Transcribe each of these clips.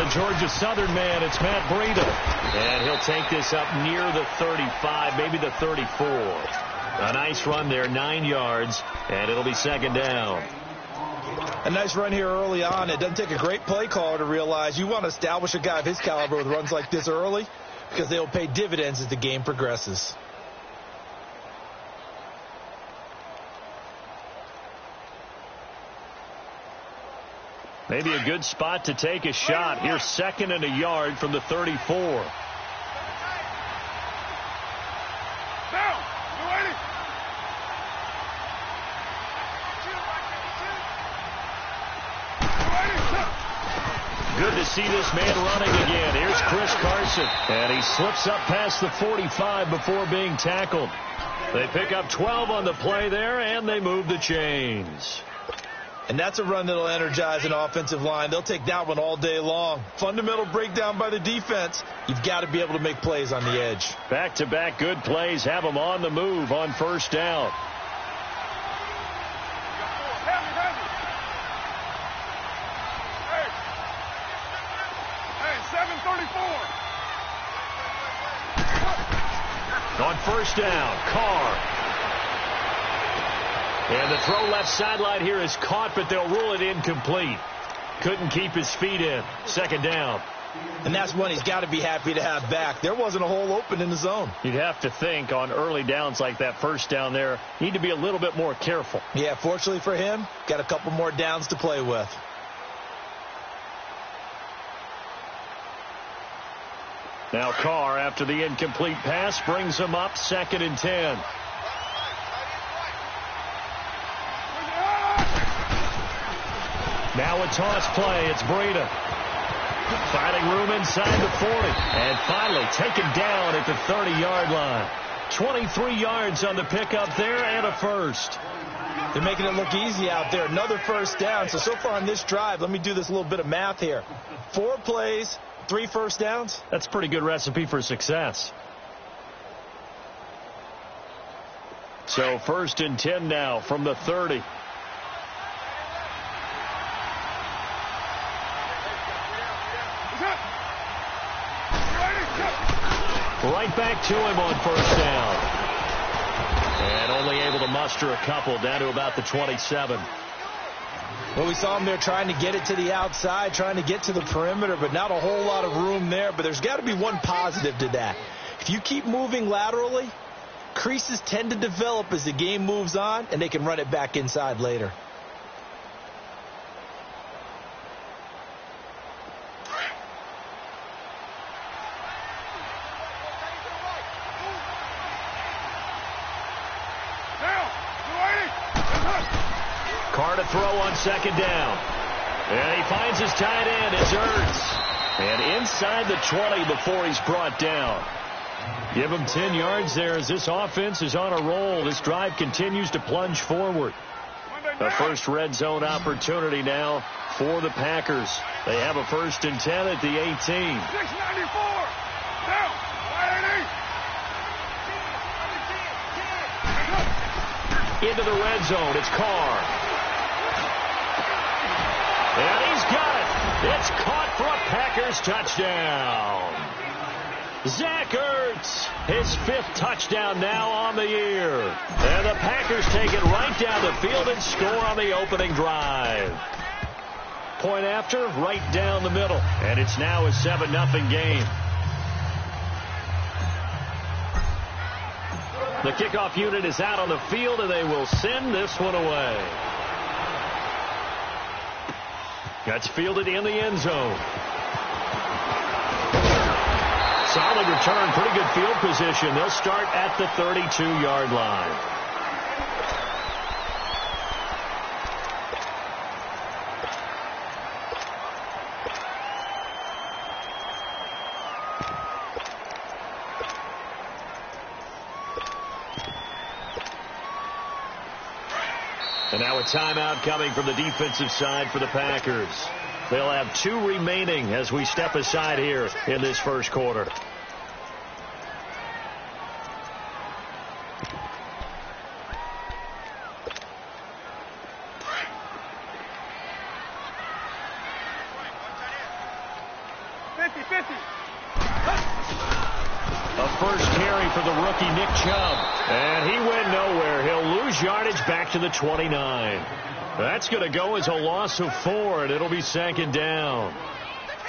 the Georgia Southern man, it's Matt Breida. And he'll take this up near the 35, maybe the 34. A nice run there, 9 yards, and it'll be second down. A nice run here early on. It doesn't take a great play caller to realize you want to establish a guy of his caliber with runs like this early because they'll pay dividends as the game progresses. Maybe a good spot to take a shot. Here's 2nd and a yard from the 34. Good to see this man running again. Here's Chris Carson. And he slips up past the 45 before being tackled. They pick up 12 on the play there, and they move the chains. And that's a run that'll energize an offensive line. They'll take that one all day long. Fundamental breakdown by the defense. You've got to be able to make plays on the edge. Back-to-back good plays have them on the move on first down. On first down, Carr. And the throw left sideline here is caught, but they'll rule it incomplete. Couldn't keep his feet in. Second down. And that's one he's got to be happy to have back. There wasn't a hole open in the zone. You'd have to think on early downs like that first down there, need to be a little bit more careful. Yeah, fortunately for him, got a couple more downs to play with. Now Carr, after the incomplete pass, brings him up 2nd and 10. Now a toss play. It's Breida. Finding room inside the 40. And finally taken down at the 30-yard line. 23 yards on the pickup there and a first. They're making it look easy out there. Another first down. So far on this drive, let me do this little bit of math here. 4 plays, 3 first downs. That's a pretty good recipe for success. So 1st and 10 now from the 30. Right back to him on first down. And only able to muster a couple down to about the 27. Well, we saw him there trying to get it to the outside, trying to get to the perimeter, but not a whole lot of room there. But there's got to be one positive to that. If you keep moving laterally, creases tend to develop as the game moves on, and they can run it back inside later. Carr to throw on 2nd down. And he finds his tight end. It's Ertz. And inside the 20 before he's brought down. Give him 10 yards there as this offense is on a roll. This drive continues to plunge forward. The first red zone opportunity now for the Packers. They have a 1st and 10 at the 18. 694. Down. 580. Into the red zone. It's Carr. And he's got it. It's caught for a Packers touchdown. Zach Ertz, his 5th touchdown now on the year. And the Packers take it right down the field and score on the opening drive. Point after, right down the middle. And it's now a 7-0 game. The kickoff unit is out on the field, and they will send this one away. That's fielded in the end zone. Solid return, pretty good field position. They'll start at the 32-yard line. And now a timeout coming from the defensive side for the Packers. They'll have 2 remaining as we step aside here in this first quarter. 50. A first carry for the rookie Nick Chubb. And he went nowhere. He'll lose yardage back to the 29. That's going to go as a loss of 4, and it'll be second down.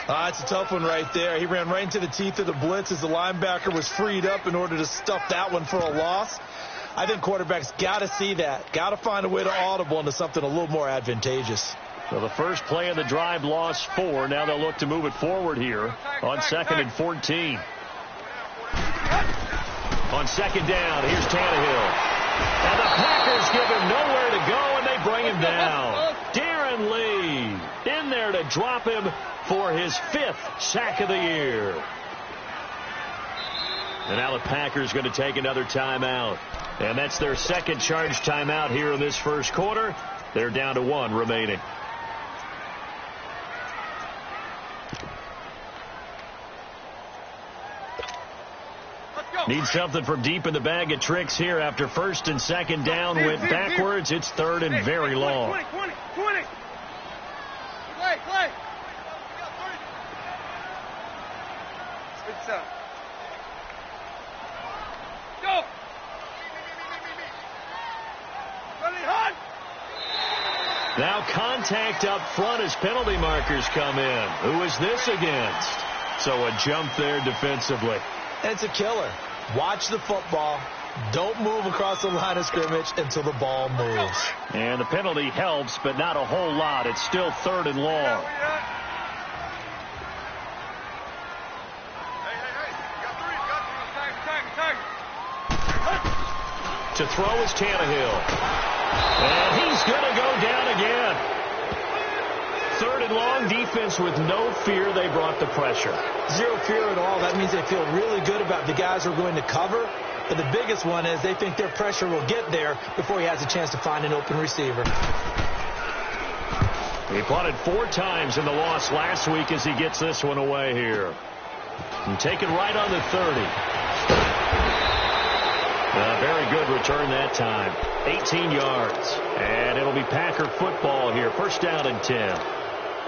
It's a tough one right there. He ran right into the teeth of the blitz as the linebacker was freed up in order to stuff that one for a loss. I think quarterbacks got to see that. Got to find a way to audible into something a little more advantageous. So the first play of the drive lost 4. Now they'll look to move it forward here on 2nd and 14. On second down, here's Tannehill. And the Packers give him nowhere to go, and they bring him down. Darren Lee in there to drop him for his 5th sack of the year. And now the Packers going to take another timeout. And that's their second charge timeout here in this first quarter. They're down to 1 remaining. Need something from deep in the bag of tricks here after 1st and 2nd down went backwards. It's 3rd and very long. 20. Clay. Good stuff. Go. Now contact up front as penalty markers come in. Who is this against? So a jump there defensively. And it's a killer. Watch the football. Don't move across the line of scrimmage until the ball moves. And the penalty helps, but not a whole lot. It's still 3rd and long. To throw is Tannehill. And he's going to go down again. 3rd and long, defense with no fear. They brought the pressure. Zero fear at all. That means they feel really good about the guys who are going to cover. But the biggest one is they think their pressure will get there before he has a chance to find an open receiver. He punted 4 times in the loss last week as he gets this one away here. And take it right on the 30. A very good return that time. 18 yards. And it'll be Packer football here. 1st down and 10.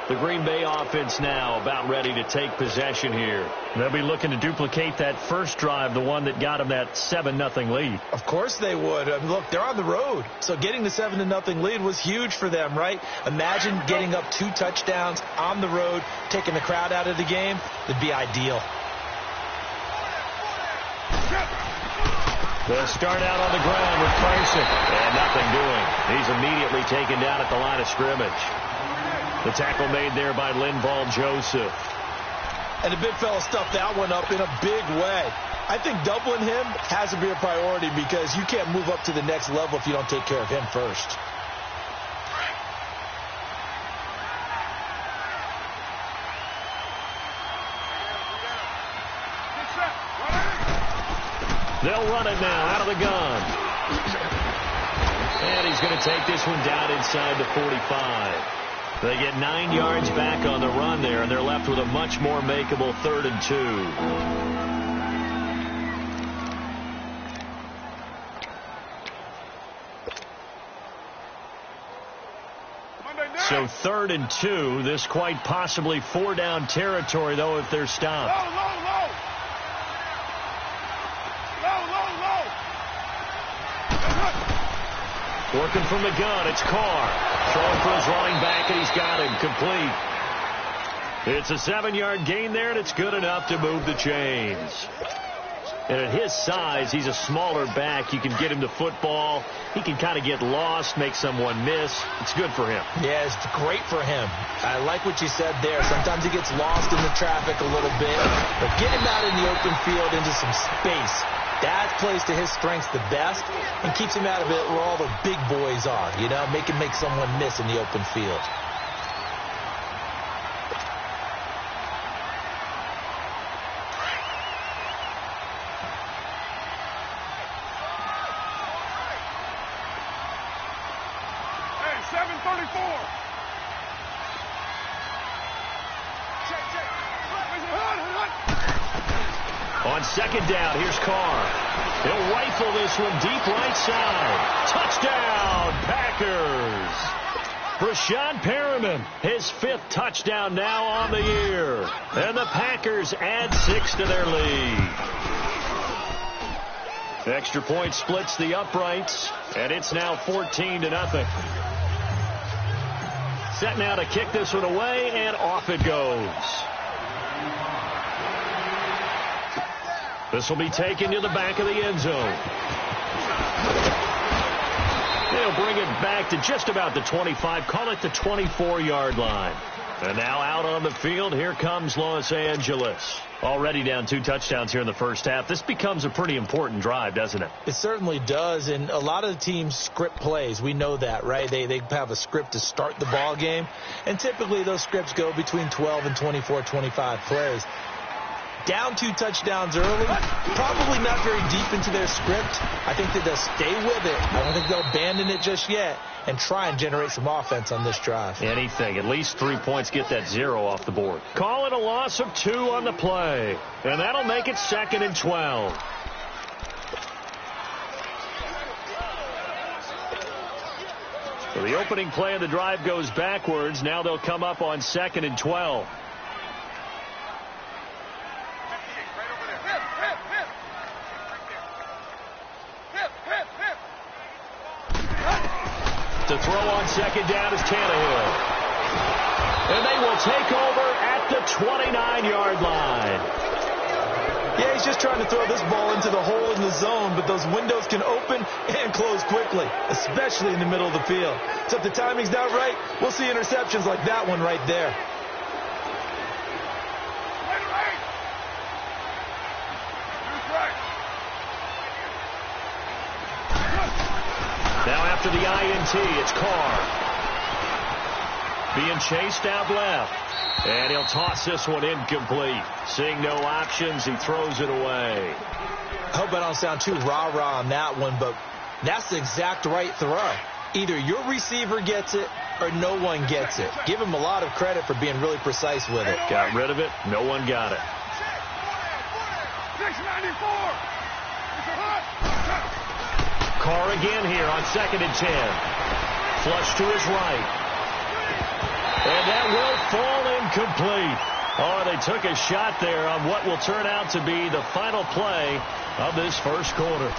The Green Bay offense now about ready to take possession here. They'll be looking to duplicate that first drive, the one that got them that 7-0 lead. Of course they would. Look, they're on the road. So getting the 7-0 lead was huge for them, right? Imagine getting up 2 touchdowns on the road, taking the crowd out of the game. It'd be ideal. They'll start out on the ground with Carson. And nothing doing. He's immediately taken down at the line of scrimmage. The tackle made there by Linval Joseph. And the big fella stuffed that one up in a big way. I think doubling him has to be a priority because you can't move up to the next level if you don't take care of him first. They'll run it now out of the gun. And he's going to take this one down inside the 45. They get 9 yards back on the run there, and they're left with a much more makeable 3rd and 2. So 3rd and 2. This quite possibly 4-down territory, though, if they're stopped. Working from the gun, it's Carr. Throwing for his running back, and he's got him complete. It's a 7-yard gain there, and it's good enough to move the chains. And at his size, he's a smaller back. You can get him to football. He can kind of get lost, make someone miss. It's good for him. Yeah, it's great for him. I like what you said there. Sometimes he gets lost in the traffic a little bit. But get him out in the open field into some space. That plays to his strengths the best and keeps him out of it where all the big boys are, you know, make someone miss in the open field. Hey, 7:34. On 2nd down, here's Carr. He'll rifle this one deep right side. Touchdown, Packers. Brashad Perriman, his 5th touchdown now on the year. And the Packers add 6 to their lead. The extra point splits the uprights, and it's now 14-0. Set now to kick this one away, and off it goes. This will be taken to the back of the end zone. They'll bring it back to just about the 25, call it the 24-yard line. And now out on the field, here comes Los Angeles. Already down 2 touchdowns here in the first half. This becomes a pretty important drive, doesn't it? It certainly does, and a lot of the teams script plays. We know that, right? They have a script to start the ball game, and typically those scripts go between 12 and 24, 25 plays. Down 2 touchdowns early, probably not very deep into their script. I think that they'll stay with it. I don't think they'll abandon it just yet and try and generate some offense on this drive. Anything. At least 3 points, get that 0 off the board. Call it a loss of 2 on the play, and that'll make it 2nd and 12. So the opening play of the drive goes backwards. Now they'll come up on 2nd and 12. To throw on 2nd down is Tannehill. And they will take over at the 29-yard line. Yeah, he's just trying to throw this ball into the hole in the zone, but those windows can open and close quickly, especially in the middle of the field. So if the timing's not right, we'll see interceptions like that one right there. Now after the INT, it's Carr. Being chased out left. And he'll toss this one incomplete. Seeing no options, he throws it away. I hope I don't sound too rah-rah on that one, but that's the exact right throw. Either your receiver gets it or no one gets it. Give him a lot of credit for being really precise with it. Got rid of it. No one got it. 694. Carr again here on 2nd and 10. Flush to his right. And that will fall incomplete. Oh, they took a shot there on what will turn out to be the final play of this first quarter.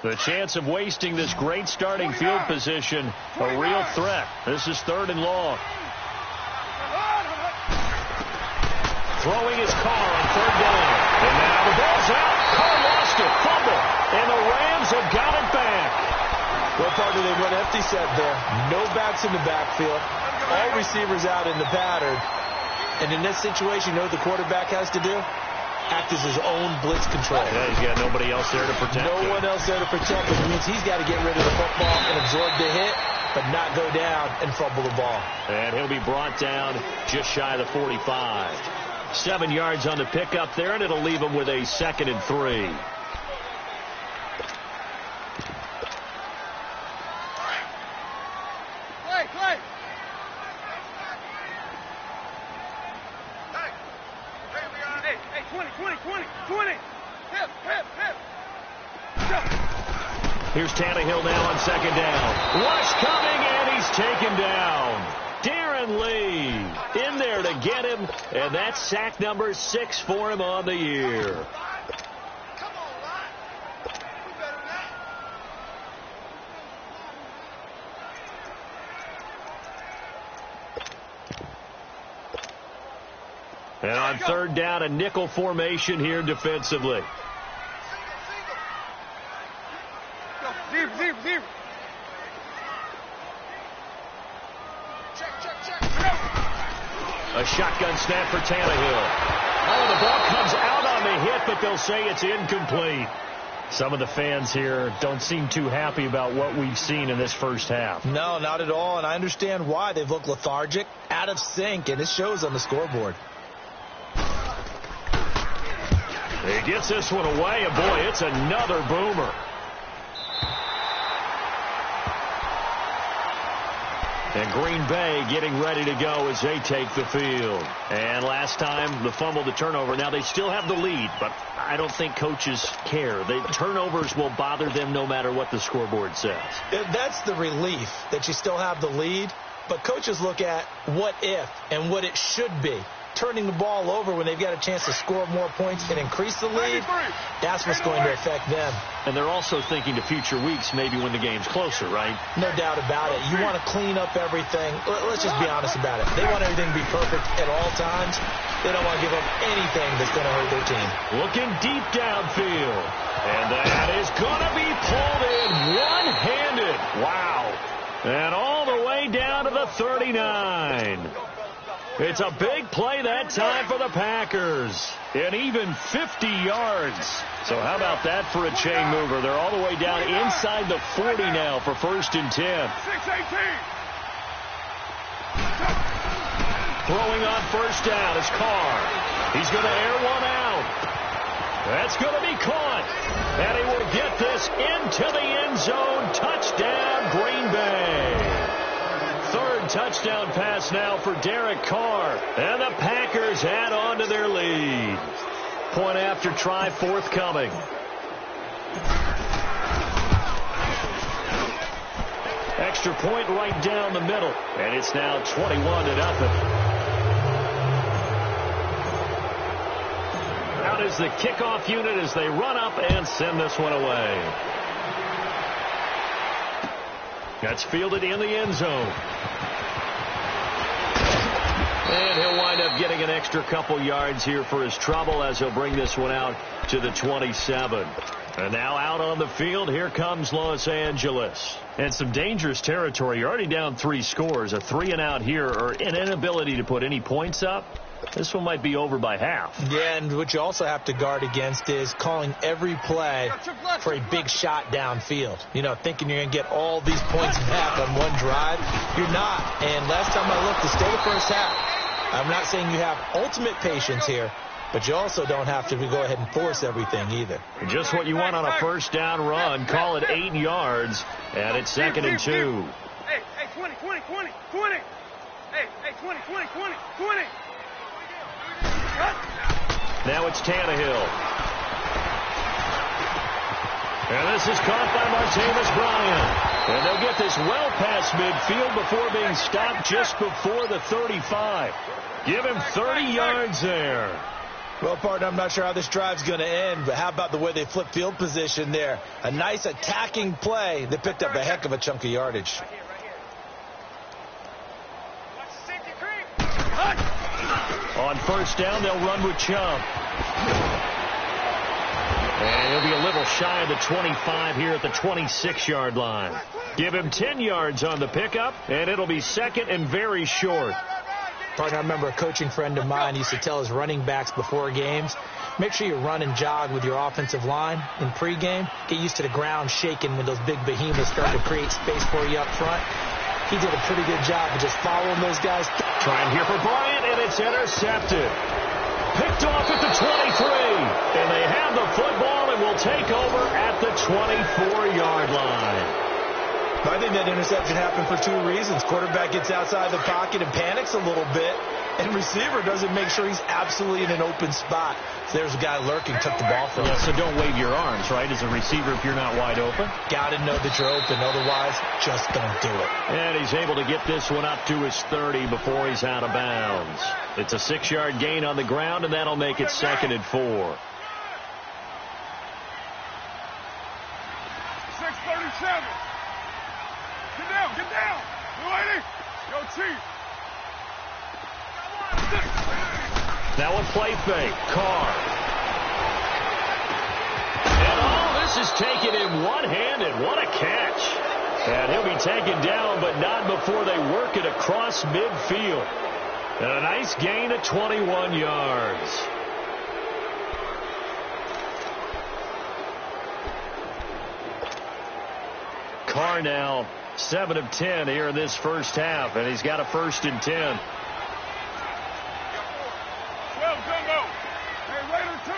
The chance of wasting this great starting field position, a real threat. This is 3rd and long. Throwing his Carr on 3rd down. And now the ball's out. Carr lost it. Fumble. And the Rams have got it back. Well, partner, they went empty set there. No backs in the backfield. All receivers out in the pattern. And in this situation, you know what the quarterback has to do? Act as his own blitz control. Yeah, he's got nobody else there to protect him. No one else there to protect him. It means he's got to get rid of the football and absorb the hit, but not go down and fumble the ball. And he'll be brought down just shy of the 45. 7 yards on the pickup there, and it'll leave him with a 2nd and 3. Play. Hey, 20. Hip. Here's Tannehill now on 2nd down. Rush coming, and he's taken down. Darren Lee in there to get him, and that's sack number 6 for him on the year. And on 3rd down, a nickel formation here defensively. Zero. A shotgun snap for Tannehill. Oh, the ball comes out on the hit, but they'll say it's incomplete. Some of the fans here don't seem too happy about what we've seen in this first half. No, not at all, and I understand why. They've looked lethargic, out of sync, and it shows on the scoreboard. He gets this one away, and boy, it's another boomer. And Green Bay getting ready to go as they take the field. And last time, the fumble, the turnover. Now, they still have the lead, but I don't think coaches care. The turnovers will bother them no matter what the scoreboard says. That's the relief, that you still have the lead. But coaches look at what if and what it should be. Turning the ball over when they've got a chance to score more points and increase the lead, that's what's going to affect them. And they're also thinking to future weeks, maybe when the game's closer, right? No doubt about it. You want to clean up everything. Let's just be honest about it. They want everything to be perfect at all times. They don't want to give up anything that's going to hurt their team. Looking deep downfield. And that is going to be pulled in one-handed. Wow. And all the way down to the 39. It's a big play that time for the Packers. And even 50 yards. So how about that for a chain mover? They're all the way down inside the 40 now for 1st and 10. 6-18. Throwing on 1st down is Carr. He's going to air one out. That's going to be caught. And he will get this into the end zone. Touchdown, Green Bay. 3rd touchdown pass now for Derek Carr. And the Packers add on to their lead. Point after try forthcoming. Extra point right down the middle. And it's now 21-0. Out is the kickoff unit as they run up and send this one away. That's fielded in the end zone. And he'll wind up getting an extra couple yards here for his trouble as he'll bring this one out to the 27. And now out on the field, here comes Los Angeles. And some dangerous territory. You're already down 3 scores. A 3-and-out here, or an inability to put any points up. This one might be over by half. Yeah, and what you also have to guard against is calling every play for a big shot downfield. You know, thinking you're going to get all these points back on one drive. You're not. And last time I looked, it's still the first half. I'm not saying you have ultimate patience here, but you also don't have to go ahead and force everything either. Just what you want on a 1st down run. Call it 8 yards, and it's 2nd and 2. Hey, 20, 20, 20, 20. Hey, 20, 20, 20, 20. Now it's Tannehill. And this is caught by Martavis Bryant. And they'll get this well past midfield before being stopped just before the 35. Give him 30 yards there. Well, partner, I'm not sure how this drive's going to end, but how about the way they flip field position there? A nice attacking play. They picked up a heck of a chunk of yardage. On 1st down, they'll run with Chubb. And he'll be a little shy of the 25 here at the 26-yard line. Give him 10 yards on the pickup, and it'll be 2nd and very short. Partner, I remember a coaching friend of mine used to tell his running backs before games, make sure you run and jog with your offensive line in pregame. Get used to the ground shaking when those big behemoths start to create space for you up front. He did a pretty good job of just following those guys. Trying here for Bryant, and it's intercepted. Picked off at the 23. And they have the football and will take over at the 24-yard line. I think that interception happened for 2 reasons. Quarterback gets outside the pocket and panics a little bit, and receiver doesn't make sure he's absolutely in an open spot. So there's a guy lurking, took the ball from him. So don't wave your arms, right, as a receiver if you're not wide open. Got to know that you're open. Otherwise, just don't do it. And he's able to get this one up to his 30 before he's out of bounds. It's a 6-yard gain on the ground, and that'll make it 2nd and 4. 6:37. Get down. You ready? Yo, Chief. Now a play fake. Carr. And all this is taken in one-handed. What a catch. And he'll be taken down, but not before they work it across midfield. And a nice gain of 21 yards. Carr now 7 of 10 here in this first half, and he's got a 1st and 10. 12 jumbo. Hey, Raider 2.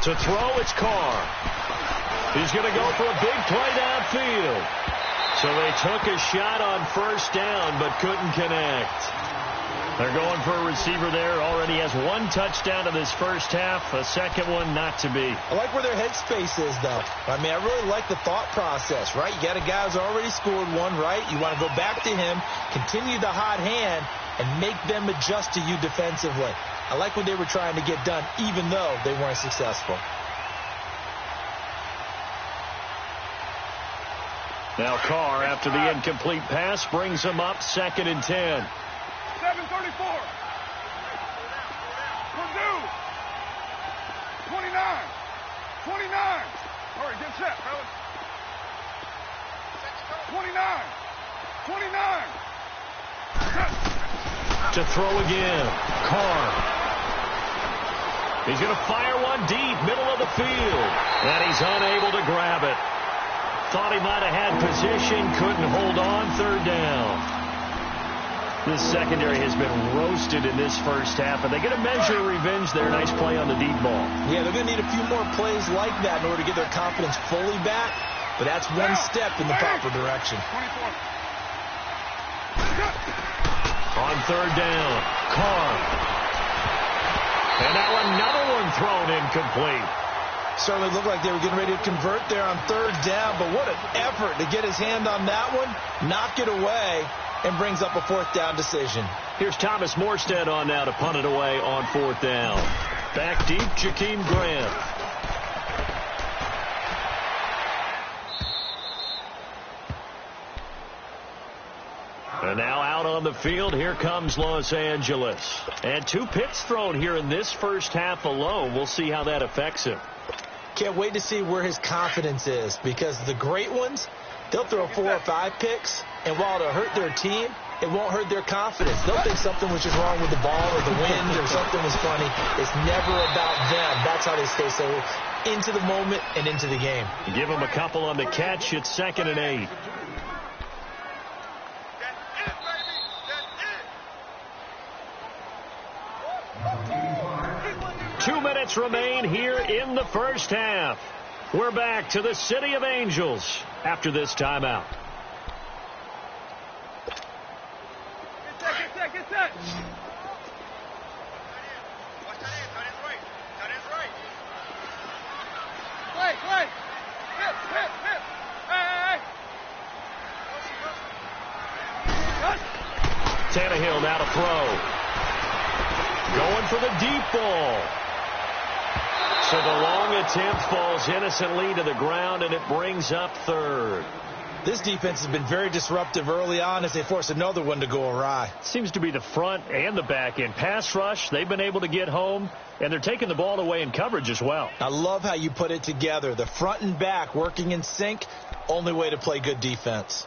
To throw, it's Carr. He's going to go for a big play downfield. So they took a shot on first down, but couldn't connect. They're going for a receiver there. Already has one touchdown in this first half. A second one not to be. I like where their headspace is, though. I mean, I really like the thought process, right? You got a guy who's already scored one, right? You want to go back to him, continue the hot hand, and make them adjust to you defensively. I like what they were trying to get done, even though they weren't successful. Now Carr, after the incomplete pass, brings him up 2nd and 10. 7:34. Purdue. 29. 29. All right, get set, fellas. 29. 29. To throw again. Carr. He's going to fire one deep, middle of the field. And he's unable to grab it. Thought he might have had position, couldn't hold on, 3rd down. This secondary has been roasted in this first half, and they get a measure of revenge there. Nice play on the deep ball. Yeah, they're going to need a few more plays like that in order to get their confidence fully back, but that's one step in the proper direction. 24. On 3rd down, Carr. And now another one thrown incomplete. Certainly looked like they were getting ready to convert there on 3rd down, but what an effort to get his hand on that one, knock it away, and brings up a 4th down decision. Here's Thomas Morstead on now to punt it away on 4th down. Back deep, Jakeem Grant. And now out on the field, here comes Los Angeles. And 2 picks thrown here in this first half alone. We'll see how that affects him. Can't wait to see where his confidence is, because the great ones, they'll throw 4 or 5 picks, and while it'll hurt their team, it won't hurt their confidence. They'll think something was just wrong with the ball or the wind or something was funny. It's never about them. That's how they stay so into the moment and into the game. Give them a couple on the catch. It's 2nd and 8. 2 minutes remain here in the first half. We're back to the City of Angels after this timeout. Get set. Play. Hit. Hey. Tannehill now to throw. Going for the deep ball. So the long attempt falls innocently to the ground, and it brings up 3rd. This defense has been very disruptive early on as they force another one to go awry. Seems to be the front and the back end. Pass rush, they've been able to get home, and they're taking the ball away in coverage as well. I love how you put it together. The front and back working in sync, only way to play good defense.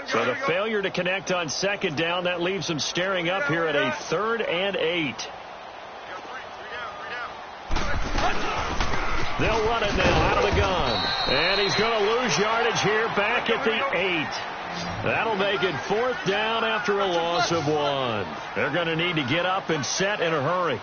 So the failure to connect on 2nd down, that leaves them staring up here at a 3rd and 8. They'll run it now out of the gun. And he's going to lose yardage here back at the 8. That'll make it 4th down after a loss of 1. They're going to need to get up and set in a hurry.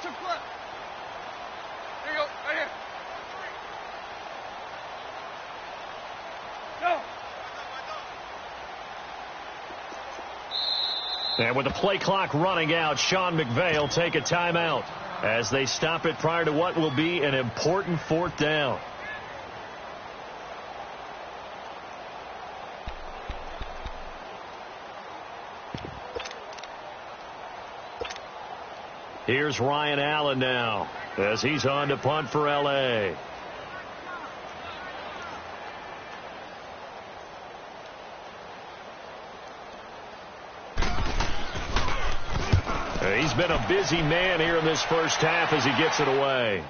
Took left. There you go, right here. Go. And with the play clock running out, Sean McVay will take a timeout as they stop it prior to what will be an important 4th down. Here's Ryan Allen now as he's on to punt for L.A. He's been a busy man here in this first half as he gets it away.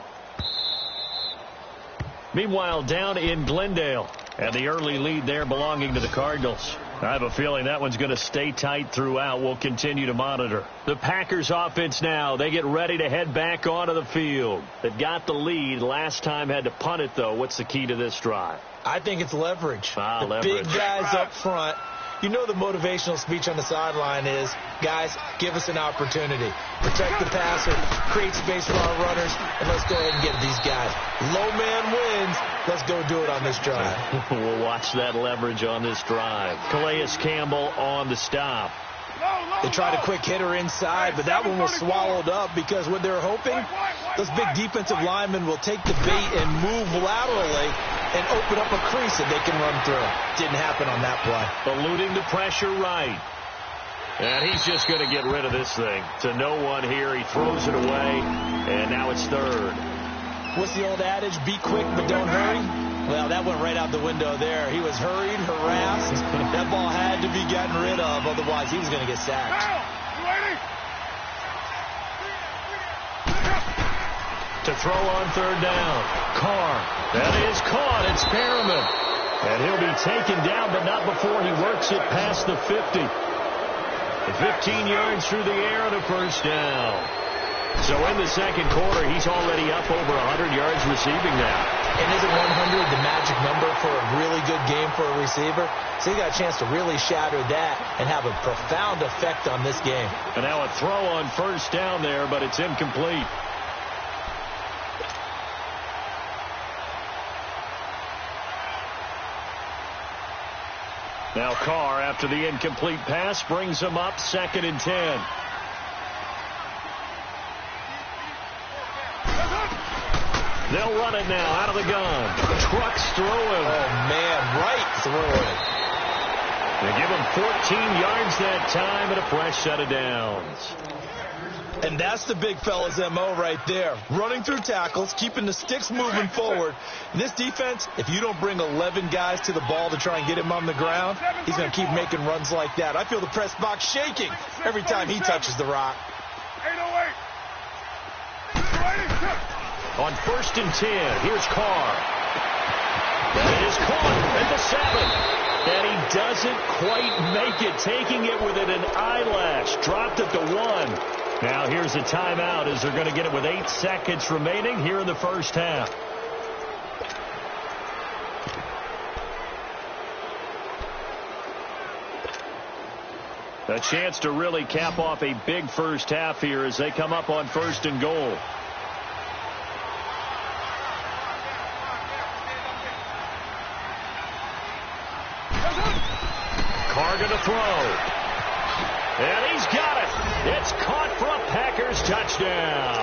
Meanwhile, down in Glendale, And the early lead there belonging to the Cardinals. I have a feeling that one's going to stay tight throughout. We'll continue to monitor. The Packers offense now. They get ready to head back onto the field. They've got the lead. Last time had to punt it, though. What's the key to this drive? I think it's leverage. Leverage. Big guys up front. You know the motivational speech on the sideline is, guys, give us an opportunity. Protect the passer, create space for our runners, and let's go ahead and get these guys. Low man wins. Let's go do it on this drive. We'll watch that leverage on this drive. Calais Campbell on the stop. They tried a quick hitter inside, but that one was swallowed up because what they're hoping, those big defensive linemen will take the bait and move laterally and open up a crease that they can run through. Didn't happen on that play. Eluding the pressure right. And he's just going to get rid of this thing. To no one here. He throws it away, and now it's third. What's the old adage? Be quick, but don't hurry. Well, that went right out the window there. He was hurried, harassed. That ball had to be gotten rid of, otherwise he was going to get sacked. To throw on third down. Carr. That is caught. It's Perriman. And he'll be taken down, but not before he works it past the 50. 15 yards through the air and a first down. So in the second quarter, he's already up over 100 yards receiving now. And isn't 100 the magic number for a really good game for a receiver? So he got a chance to really shatter that and have a profound effect on this game. And now a throw on first down there, but it's incomplete. Now Carr, after the incomplete pass, brings him up 2nd and 10. They'll run it now out of the gun. Trucks through him. Oh, man, right through it. They give him 14 yards that time and a fresh set of downs. And that's the big fella's M.O. right there. Running through tackles, keeping the sticks moving forward. This defense, if you don't bring 11 guys to the ball to try and get him on the ground, he's going to keep making runs like that. I feel the press box shaking every time he touches the rock. 808. On 1st and 10, here's Carr. That is caught at the 7. And he doesn't quite make it, taking it within an eyelash. Dropped at the 1. Now here's a timeout as they're going to get it with 8 seconds remaining here in the first half. A chance to really cap off a big first half here as they come up on 1st and goal. Carr going to throw. And he's got it. It's caught for a Packers touchdown.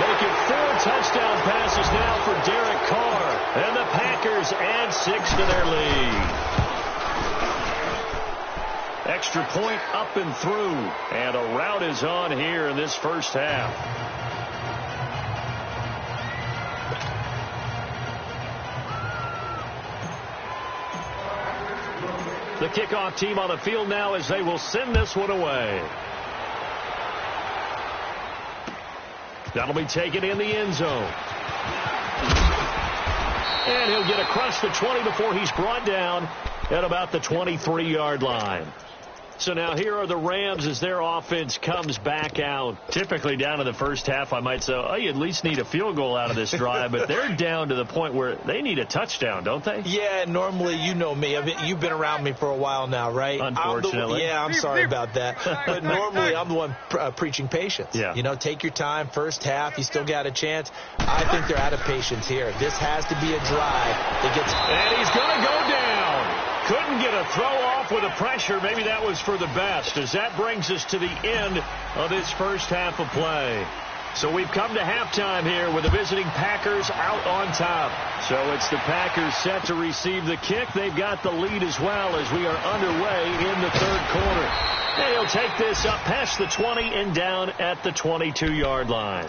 Making 4 touchdown passes now for Derek Carr. And the Packers add 6 to their lead. Extra point up and through. And a rout is on here in this first half. The kickoff team on the field now as they will send this one away. That'll be taken in the end zone. And he'll get across the 20 before he's brought down at about the 23-yard line. So now here are the Rams as their offense comes back out. Typically down in the first half, I might say, oh, you at least need a field goal out of this drive. But they're down to the point where they need a touchdown, don't they? Yeah, normally, you know me. I mean, you've been around me for a while now, right? Unfortunately. I'm sorry about that. But normally, I'm the one preaching patience. Yeah. You know, take your time. First half, you still got a chance. I think they're out of patience here. This has to be a drive that gets... And he's going to go down. Couldn't get a throw off with the pressure. Maybe that was for the best, as that brings us to the end of this first half of play. So we've come to halftime here with the visiting Packers out on top. So it's the Packers set to receive the kick. They've got the lead as well as we are underway in the third quarter. And he'll take this up past the 20 and down at the 22-yard line.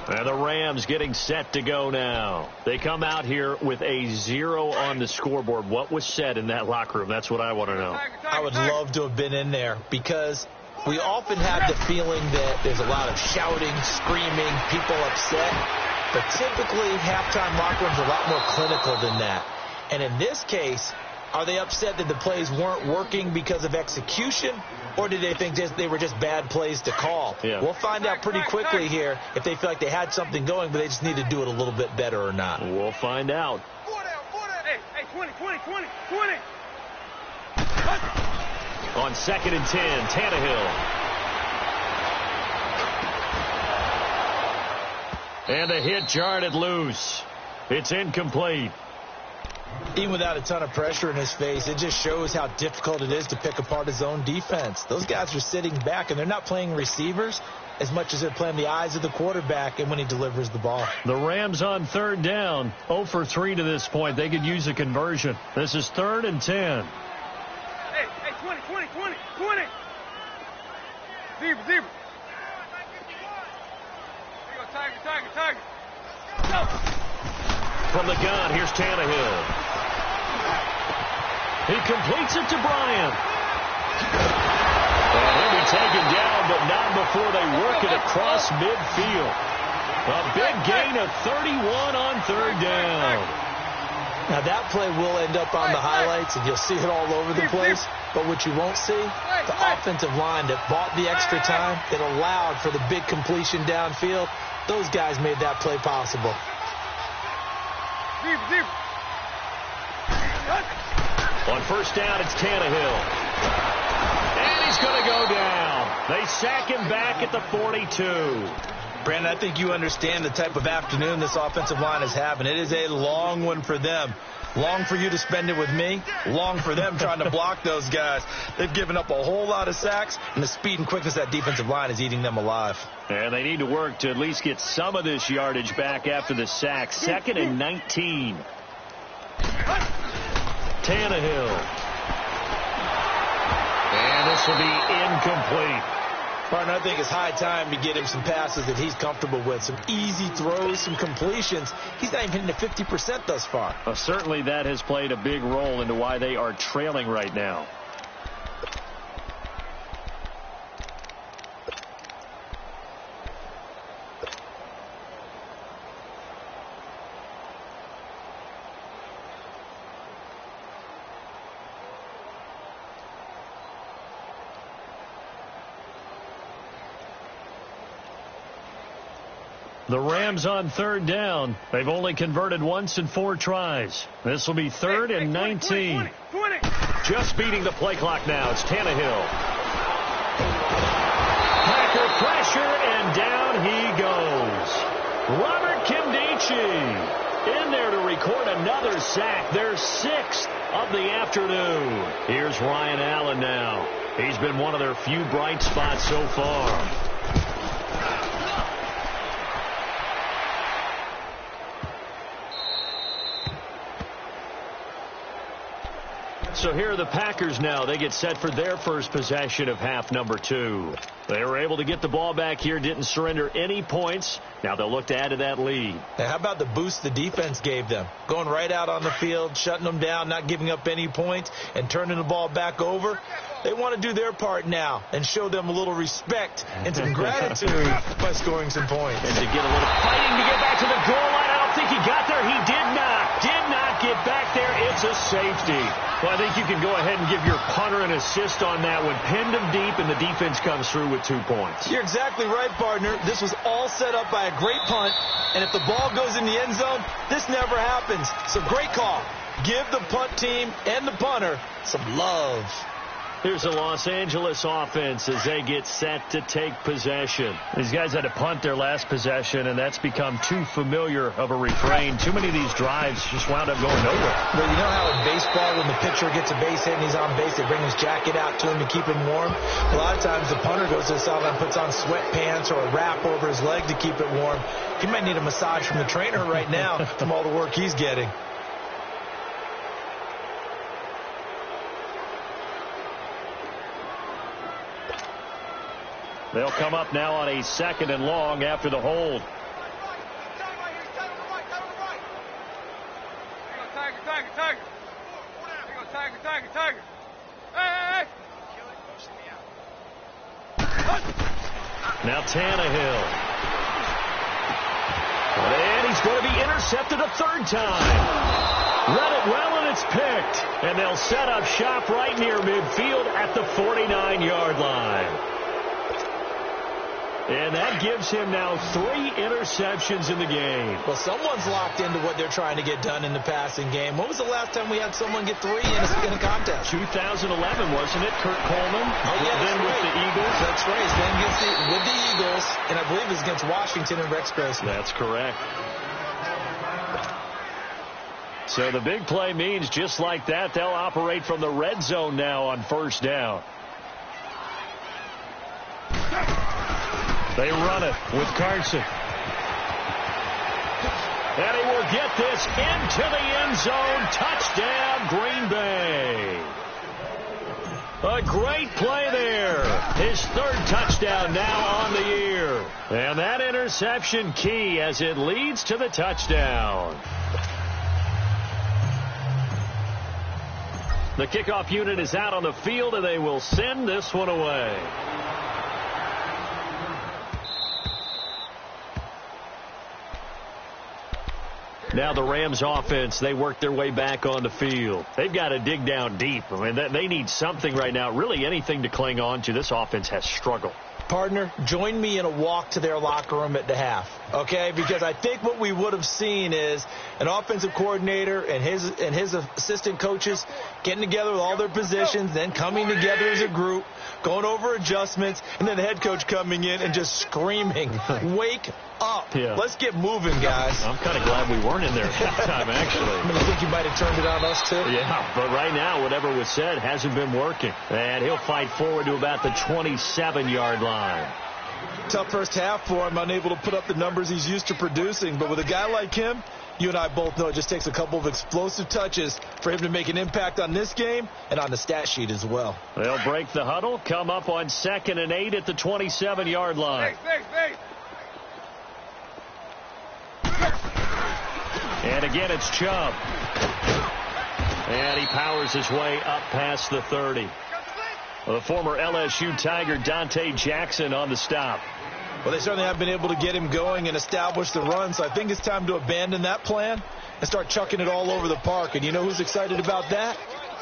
And the Rams getting set to go now. They come out here with a 0 on the scoreboard. What was said in that locker room? That's what I want to know. I would love to have been in there because we often have the feeling that there's a lot of shouting, screaming, people upset. But typically, halftime locker rooms are a lot more clinical than that. And in this case, are they upset that the plays weren't working because of execution, or did they think they were just bad plays to call? Yeah. We'll find out pretty quickly here if they feel like they had something going, but they just need to do it a little bit better or not. We'll find out. Hey, 20. On 2nd and 10, Tannehill. And a hit jarred it loose. It's incomplete. Even without a ton of pressure in his face, it just shows how difficult it is to pick apart his own defense. Those guys are sitting back, and they're not playing receivers as much as they're playing the eyes of the quarterback and when he delivers the ball. The Rams on 3rd down, 0 for 3 to this point. They could use a conversion. This is 3rd and 10. Hey, 20. Zebra. Here you go, Tiger. Go. From the gun, here's Tannehill. He completes it to Bryant. And he'll be taken down, but not before they work it across midfield. A big gain of 31 on 3rd down. Now, that play will end up on the highlights, and you'll see it all over the place. But what you won't see, the offensive line that bought the extra time, that allowed for the big completion downfield, those guys made that play possible. Zebra. On 1st down, it's Tannehill. And he's going to go down. They sack him back at the 42. Brandon, I think you understand the type of afternoon this offensive line is having. It is a long one for them. Long for you to spend it with me. Long for them trying to block those guys. They've given up a whole lot of sacks, and the speed and quickness of that defensive line is eating them alive. And they need to work to at least get some of this yardage back after the sack. 2nd and 19. Tannehill. And this will be incomplete. Partner, I think it's high time to get him some passes that he's comfortable with. Some easy throws, some completions. He's not even hitting the 50% thus far. Well, certainly that has played a big role into why they are trailing right now. The Rams on 3rd down. They've only converted once in 4 tries. This will be 3rd and 19. 20. Just beating the play clock now. It's Tannehill. Packer pressure, and down he goes. Robert Kimdichie in there to record another sack. Their 6th of the afternoon. Here's Ryan Allen now. He's been one of their few bright spots so far. So here are the Packers now. They get set for their first possession of half number 2. They were able to get the ball back here, didn't surrender any points. Now they'll look to add to that lead. Now, how about the boost the defense gave them? Going right out on the field, shutting them down, not giving up any points, and turning the ball back over. They want to do their part now and show them a little respect and some gratitude by scoring some points. And to get a little fighting to get back to the goal line. I don't think he got there. He did not get back there. It's a safety. Well, I think you can go ahead and give your punter an assist on that one. Pinned him deep, and the defense comes through with 2 points. You're exactly right, partner. This was all set up by a great punt, and if the ball goes in the end zone, this never happens. So great call. Give the punt team and the punter some love. Here's the Los Angeles offense as they get set to take possession. These guys had to punt their last possession, and that's become too familiar of a refrain. Too many of these drives just wound up going nowhere. Well, you know how in baseball when the pitcher gets a base hit and he's on base, they bring his jacket out to him to keep him warm? A lot of times the punter goes to the sideline and puts on sweatpants or a wrap over his leg to keep it warm. He might need a massage from the trainer right now from all the work he's getting. They'll come up now on a 2nd and long after the hold. Tiger. Hey! Now Tannehill. And he is going to be intercepted a third time. Read it well, and it's picked. And they'll set up shop right near midfield at the 49-yard line. And that gives him now 3 interceptions in the game. Well, someone's locked into what they're trying to get done in the passing game. When was the last time we had someone get 3 in a contest? 2011, wasn't it? Kurt Coleman. Oh, yeah, then with the Eagles. That's right. He's been with the Eagles, and I believe it's against Washington and Rex Grossman. That's correct. So the big play means just like that, they'll operate from the red zone now on first down. They run it with Carson. And he will get this into the end zone. Touchdown, Green Bay. A great play there. His 3rd touchdown now on the year. And that interception key as it leads to the touchdown. The kickoff unit is out on the field, and they will send this one away. Now the Rams offense, they work their way back on the field. They've got to dig down deep. I mean, they need something right now, really anything to cling on to. This offense has struggled. Partner, join me in a walk to their locker room at the half, okay? Because I think what we would have seen is an offensive coordinator and his assistant coaches getting together with all their positions, then coming together as a group, going over adjustments, and then the head coach coming in and just screaming, wake up. Yeah. Let's get moving, guys. I'm kind of glad we weren't in there at that time, actually. I mean, I think you might have turned it on us, too. Yeah, but right now, whatever was said hasn't been working. And he'll fight forward to about the 27-yard line. Tough first half for him, unable to put up the numbers he's used to producing. But with a guy like him, you and I both know it just takes a couple of explosive touches for him to make an impact on this game and on the stat sheet as well. They'll break the huddle, come up on 2nd and 8 at the 27-yard line. And again, it's Chubb. And he powers his way up past the 30. The former LSU Tiger Dante Jackson on the stop. Well, they certainly have been able to get him going and establish the run, so I think it's time to abandon that plan and start chucking it all over the park. And you know who's excited about that?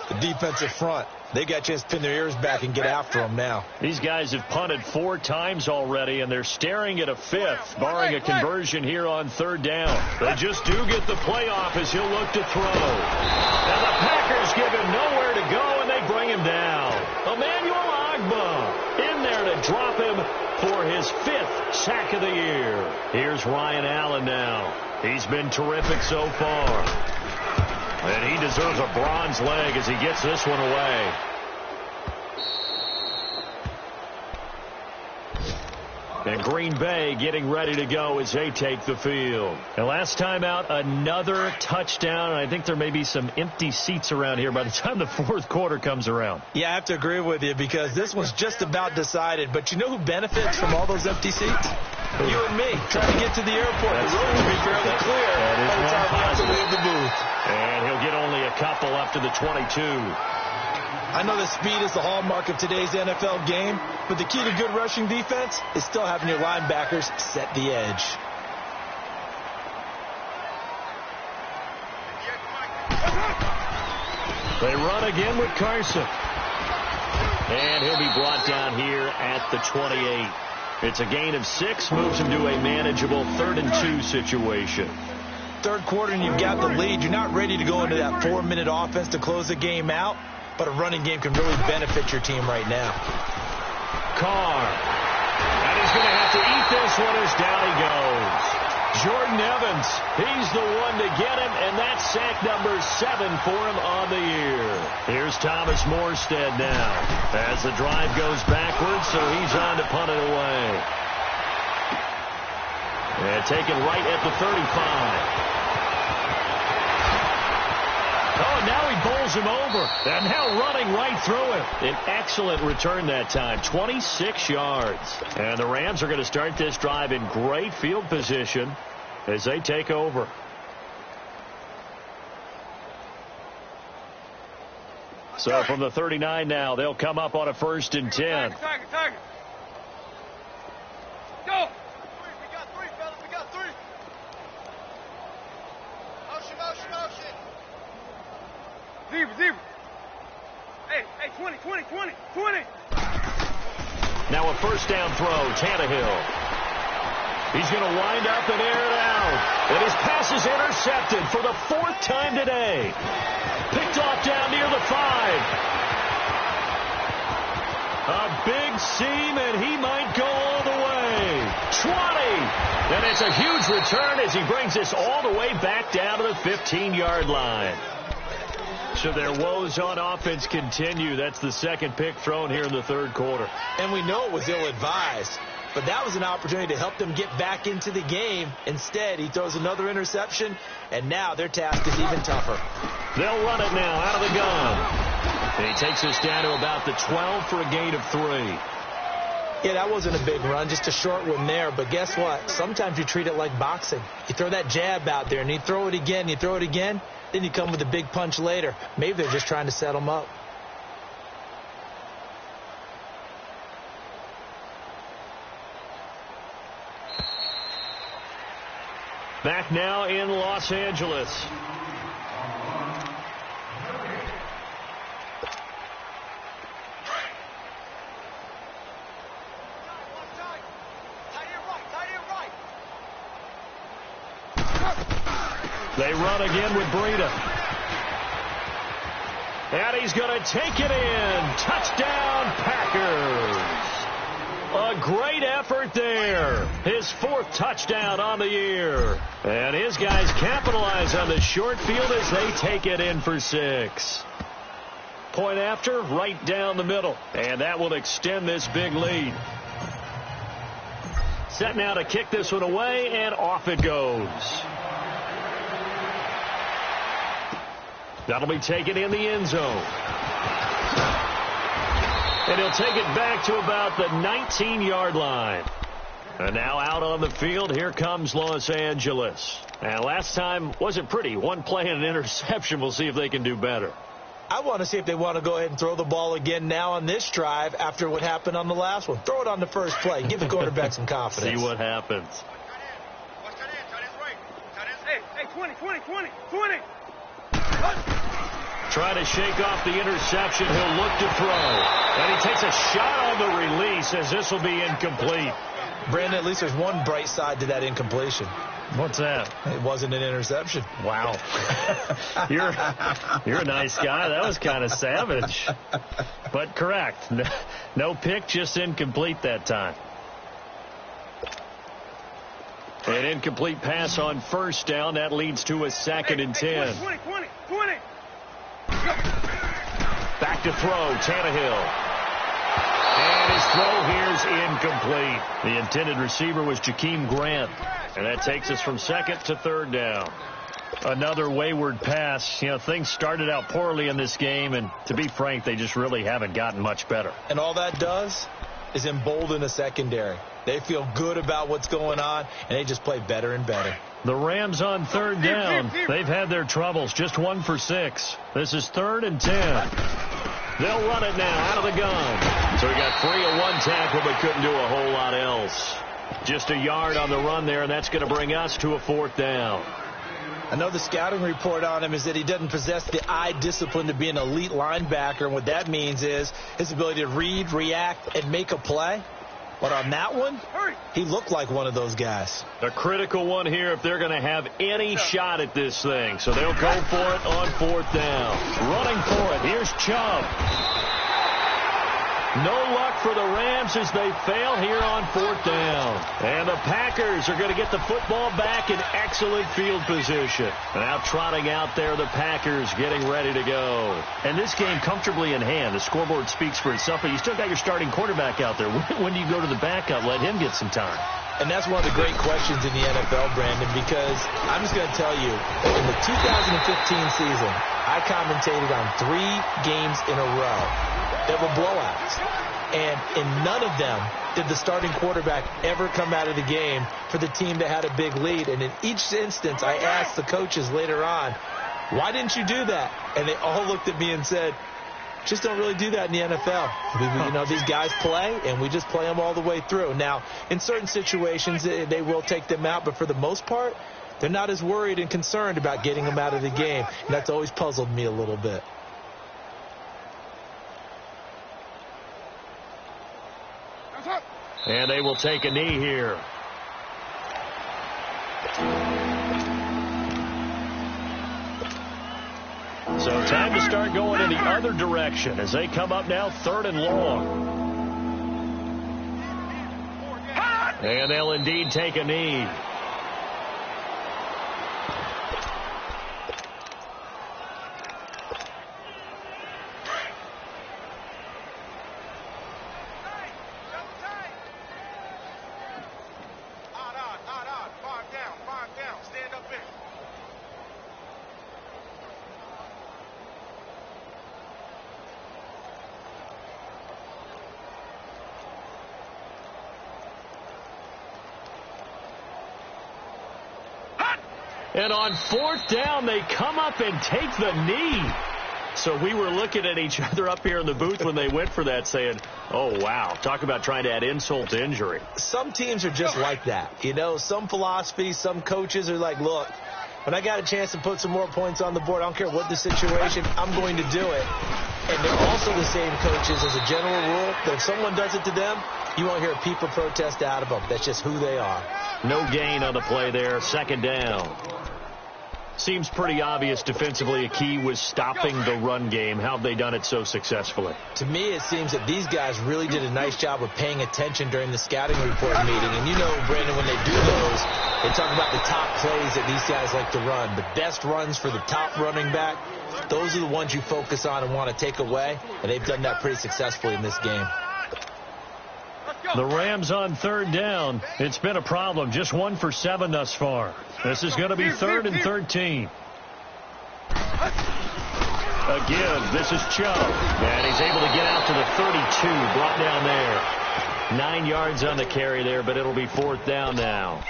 The defensive front. They got a chance to pin their ears back and get after him now. These guys have punted 4 times already, and they're staring at a 5th, barring a conversion here on 3rd down. They just do get the playoff as he'll look to throw. Now the Packers give him nowhere to go, and they bring him down. Emmanuel Ogbah in there to drop him for his 5th sack of the year. Here's Ryan Allen now. He's been terrific so far. And he deserves a bronze leg as he gets this one away. And Green Bay getting ready to go as they take the field. And last time out, another touchdown. And I think there may be some empty seats around here by the time the 4th quarter comes around. Yeah, I have to agree with you because this one's just about decided. But you know who benefits from all those empty seats? You and me, trying to get to the airport. The road will be fairly clear by the time we have to leave the booth. And he'll get only a couple up to the 22. I know that speed is the hallmark of today's NFL game, but the key to good rushing defense is still having your linebackers set the edge. They run again with Carson. And he'll be brought down here at the 28. It's a gain of 6, moves him to a manageable 3rd and 2 situation. 3rd quarter and you've got the lead. You're not ready to go into that 4-minute offense to close the game out, but a running game can really benefit your team right now. Carr. And he's going to have to eat this one as down he goes. Jordan Evans, he's the one to get him, and that's sack number 7 for him on the year. Here's Thomas Morstead now as the drive goes backwards, so he's on to punt it away. And taken right at the 35. Oh, and now he bowls him over. And now running right through him. An excellent return that time. 26 yards. And the Rams are going to start this drive in great field position as they take over. So from the 39 now, they'll come up on a 1st and 10. Target. Go. Zero. Hey, 20, 20, 20, 20. Now a first down throw, Tannehill. He's going to wind up and air it out. And his pass is intercepted for the 4th time today. Picked off down near the 5. A big seam, and he might go all the way. 20. And it's a huge return as he brings this all the way back down to the 15-yard line. So their woes on offense continue. That's the second pick thrown here in the third quarter. And we know it was ill-advised, but that was an opportunity to help them get back into the game. Instead, he throws another interception, and now their task is even tougher. They'll run it now out of the gun. And he takes us down to about the 12 for a gain of 3. Yeah, that wasn't a big run, just a short one there. But guess what? Sometimes you treat it like boxing. You throw that jab out there, and you throw it again, you throw it again. Then you come with a big punch later. Maybe they're just trying to set them up. Back now in Los Angeles. They run again with Breida. And he's going to take it in. Touchdown, Packers. A great effort there. His 4th touchdown on the year. And his guys capitalize on the short field as they take it in for 6. Point after, right down the middle. And that will extend this big lead. Set now to kick this one away, and off it goes. That'll be taken in the end zone. And he'll take it back to about the 19-yard line. And now out on the field, here comes Los Angeles. And last time wasn't pretty. One play and an interception. We'll see if they can do better. I want to see if they want to go ahead and throw the ball again now on this drive after what happened on the last one. Throw it on the first play. Give the quarterback some confidence. See what happens. Hey, 20, 20, 20, 20. Trying to shake off the interception. He'll look to throw. And he takes a shot on the release as this will be incomplete. Brandon, at least there's one bright side to that incompletion. What's that? It wasn't an interception. Wow. You're a nice guy. That was kind of savage. But correct. No pick, just incomplete that time. An incomplete pass on first down. That leads to a 2nd and 10. 20, 20, 20. Back to throw, Tannehill. And his throw here is incomplete. The intended receiver was Jakeem Grant. And that takes us from 2nd to 3rd down. Another wayward pass. You know, things started out poorly in this game, and to be frank, they just really haven't gotten much better. And all that does is embolden the secondary. They feel good about what's going on, and they just play better and better. The Rams on 3rd down. They've had their troubles. Just 1 for 6. This is 3rd and 10. They'll run it now out of the gun. So he got free of one tackle but couldn't do a whole lot else. Just a yard on the run there, and that's going to bring us to a 4th down. I know the scouting report on him is that he doesn't possess the eye discipline to be an elite linebacker, and what that means is his ability to read, react, and make a play. But on that one, he looked like one of those guys. A critical one here if they're going to have any shot at this thing. So they'll go for it on 4th down. Running for it. Here's Chubb. No luck for the Rams as they fail here on 4th down. And the Packers are going to get the football back in excellent field position. Now trotting out there, the Packers getting ready to go. And this game comfortably in hand. The scoreboard speaks for itself, but you still got your starting quarterback out there. When do you go to the backup? Let him get some time. And that's one of the great questions in the NFL, Brandon, because I'm just going to tell you, in the 2015 season, I commentated on 3 games in a row that were blowouts. And in none of them did the starting quarterback ever come out of the game for the team that had a big lead. And in each instance, I asked the coaches later on, why didn't you do that? And they all looked at me and said, just don't really do that in the NFL. You know, these guys play, and we just play them all the way through. Now, in certain situations, they will take them out, but for the most part, they're not as worried and concerned about getting them out of the game. And that's always puzzled me a little bit. And they will take a knee here. So time to start going in the other direction as they come up now 3rd and long. And they'll indeed take a knee. And on 4th down, they come up and take the knee. So we were looking at each other up here in the booth when they went for that saying, oh, wow, talk about trying to add insult to injury. Some teams are just like that. You know, some philosophies, some coaches are like, look, when I got a chance to put some more points on the board, I don't care what the situation, I'm going to do it. And they're also the same coaches as a general rule that if someone does it to them, you won't hear people protest out of them. That's just who they are. No gain on the play there, 2nd down. Seems pretty obvious defensively a key was stopping the run game. How have they done it so successfully? To me, it seems that these guys really did a nice job of paying attention during the scouting report meeting. And you know, Brandon, when they do those, they talk about the top plays that these guys like to run. The best runs for the top running back, those are the ones you focus on and want to take away. And they've done that pretty successfully in this game. The Rams on 3rd down. It's been a problem. Just 1 for 7 thus far. This is going to be 3rd and 13. Again, this is Chubb. And he's able to get out to the 32. Brought down there. 9 yards on the carry there, but it'll be 4th down now.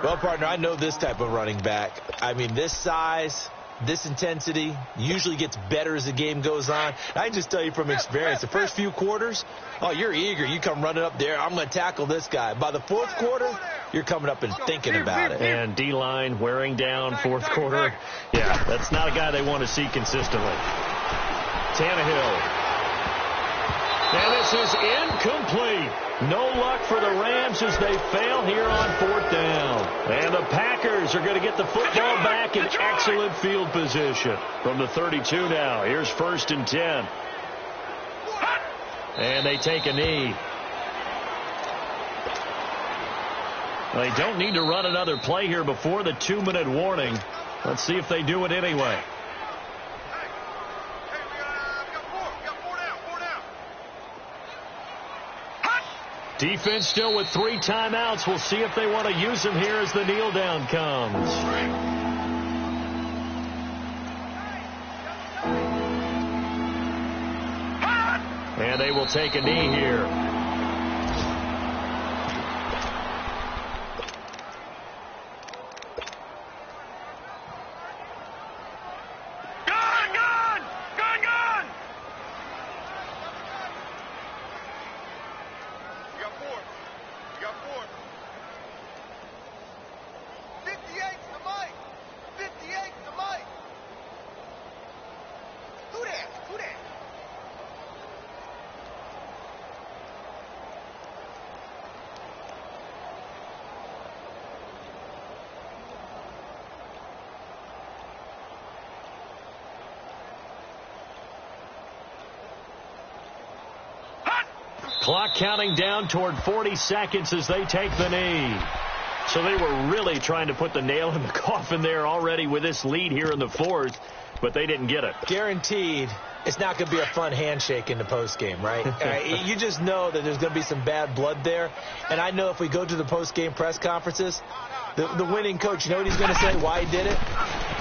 Well, partner, I know this type of running back. I mean, this size, this intensity usually gets better as the game goes on. I can just tell you from experience, the first few quarters, oh, you're eager. You come running up there. I'm going to tackle this guy. By the 4th quarter, you're coming up and thinking about it. And D-line wearing down 4th quarter. Yeah, that's not a guy they want to see consistently. Tannehill. And this is incomplete. No luck for the Rams as they fail here on 4th down. And the Packers are going to get the football back in excellent field position. From the 32 now, here's 1st and 10. And they take a knee. They don't need to run another play here before the 2-minute warning. Let's see if they do it anyway. Defense still with 3 timeouts. We'll see if they want to use them here as the kneel down comes. And they will take a knee here. Clock counting down toward 40 seconds as they take the knee. So they were really trying to put the nail in the coffin there already with this lead here in the 4th, but they didn't get it. Guaranteed it's not going to be a fun handshake in the postgame, right? You just know that there's going to be some bad blood there. And I know if we go to the postgame press conferences, the winning coach, you know what he's going to say, why he did it?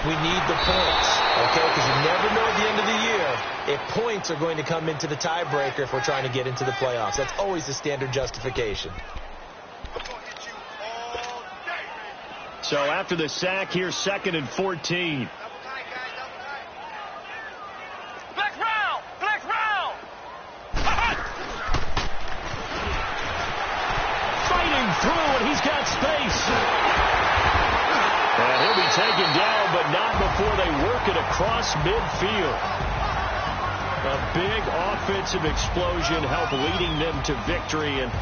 We need the points, okay? Because you never know at the end of the year if points are going to come into the tiebreaker if we're trying to get into the playoffs. That's always the standard justification. So after the sack here, 2nd and 14. Fighting through, and he's got space. And he'll be taken down, but not before they work it across midfield. A big offensive explosion helped leading them to victory, and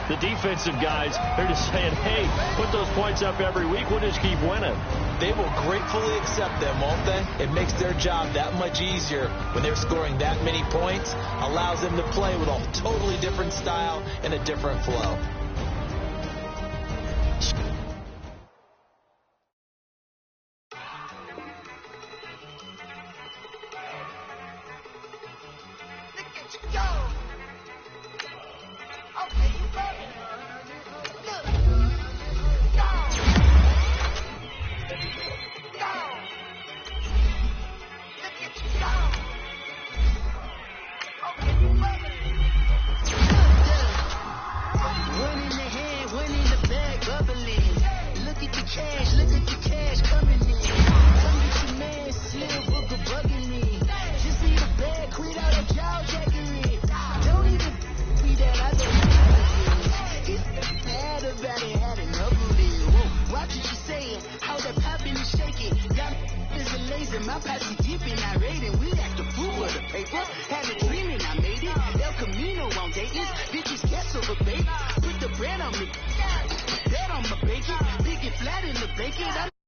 The defensive guys, they're just saying, hey, put those points up every week. We'll just keep winning. They will gratefully accept them, won't they? It makes their job that much easier when they're scoring that many points. Allows them to play with a totally different style and a different flow. My passy deep and I raiding. We act a fool with the paper. Had a dream and I made it. El Camino on Dayton's. Bitches guess over bait. Put the bread on me. Bet on my bacon. Big and flat in the bacon.